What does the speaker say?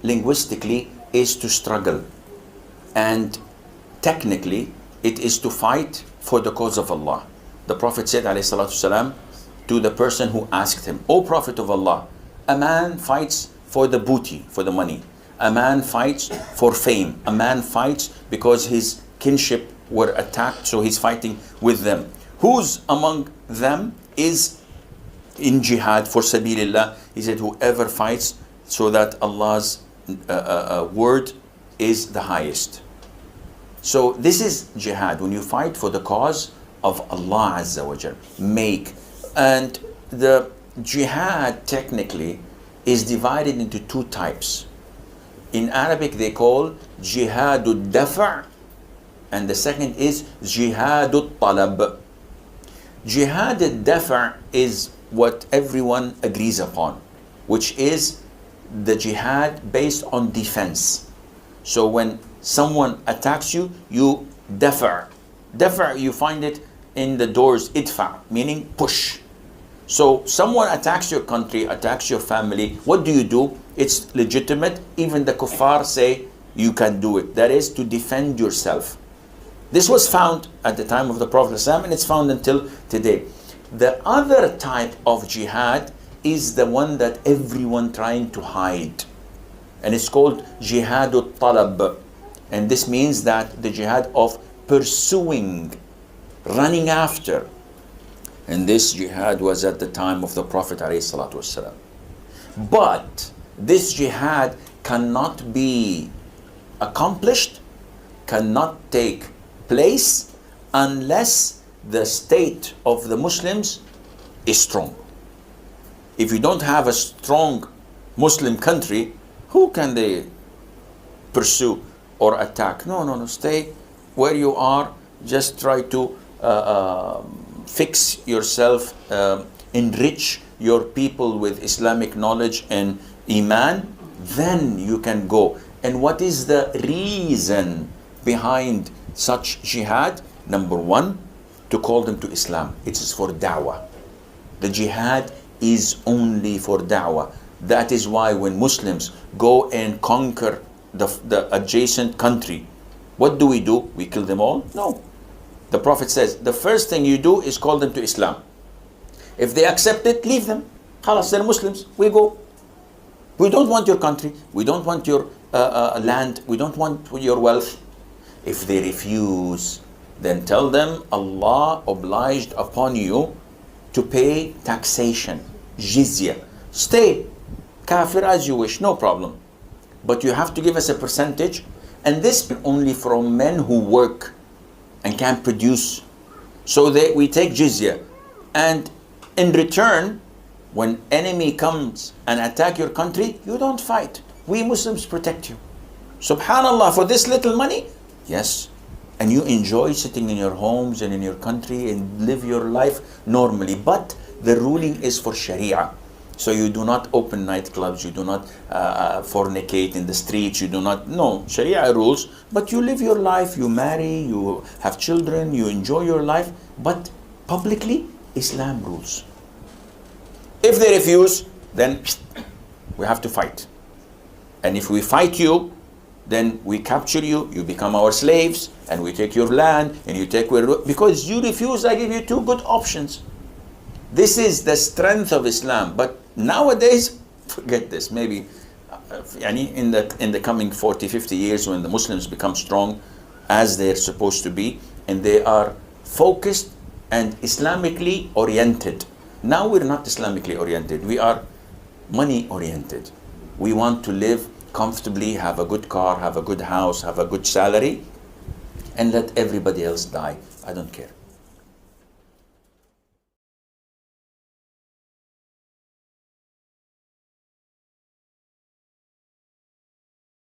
linguistically is to struggle, and technically it is to fight for the cause of Allah. The Prophet said ﷺ to the person who asked him, "O Prophet of Allah, a man fights for the booty, for the money. A man fights for fame. A man fights because his kinship were attacked, so he's fighting with them. Who's among them is in jihad for sabilillah?" He said, "Whoever fights so that Allah's word is the highest." So this is jihad, when you fight for the cause of Allah Azza wa Jal. And the jihad technically is divided into two types. In Arabic they call jihadud dafa', and the second is jihadut talab. Jihadud dafa' is what everyone agrees upon, which is the jihad based on defense. So when someone attacks you, you dafa'. Dafa', you find it in the doors, idfa', meaning push. So someone attacks your country, attacks your family, what do? It's legitimate. Even the kuffar say you can do it. That is to defend yourself. This was found at the time of the Prophet ﷺ, and it's found until today. The other type of jihad is the one that everyone trying to hide, and it's called jihadut talab. And this means that the jihad of pursuing, running after. And this jihad was at the time of the Prophet ﷺ. But this jihad cannot be accomplished, cannot take place unless the state of the Muslims is strong. If you don't have a strong Muslim country, who can they pursue or attack? No, stay where you are. Just try to fix yourself, enrich your people with Islamic knowledge and Iman, then you can go. And what is the reason behind such jihad? Number one, to call them to Islam. It is for da'wah. The jihad is only for da'wah. That is why when Muslims go and conquer the adjacent country, what do? We kill them all? No. The Prophet says, the first thing you do is call them to Islam. If they accept it, leave them. Khalas, they're Muslims. We go. We don't want your country. We don't want your land. We don't want your wealth. If they refuse, then tell them Allah obliged upon you to pay taxation, jizya. Stay kafir as you wish, no problem. But you have to give us a percentage, and this only from men who work and can produce. So we take jizya, and in return, when enemy comes and attack your country, you don't fight. We Muslims protect you. Subhanallah, for this little money? Yes. And you enjoy sitting in your homes and in your country and live your life normally. But the ruling is for Sharia. So you do not open nightclubs, you do not fornicate in the streets, you do not, no, Sharia rules, but you live your life, you marry, you have children, you enjoy your life, but publicly, Islam rules. If they refuse, then we have to fight. And if we fight you, then we capture you, you become our slaves, and we take your land, and you take where, because you refuse, I give you two good options. This is the strength of Islam. But nowadays, forget this. Maybe in the coming 40, 50 years, when the Muslims become strong as they're supposed to be, and they are focused and Islamically oriented. Now we're not Islamically oriented. We are money oriented. We want to live comfortably, have a good car, have a good house, have a good salary, and let everybody else die. I don't care.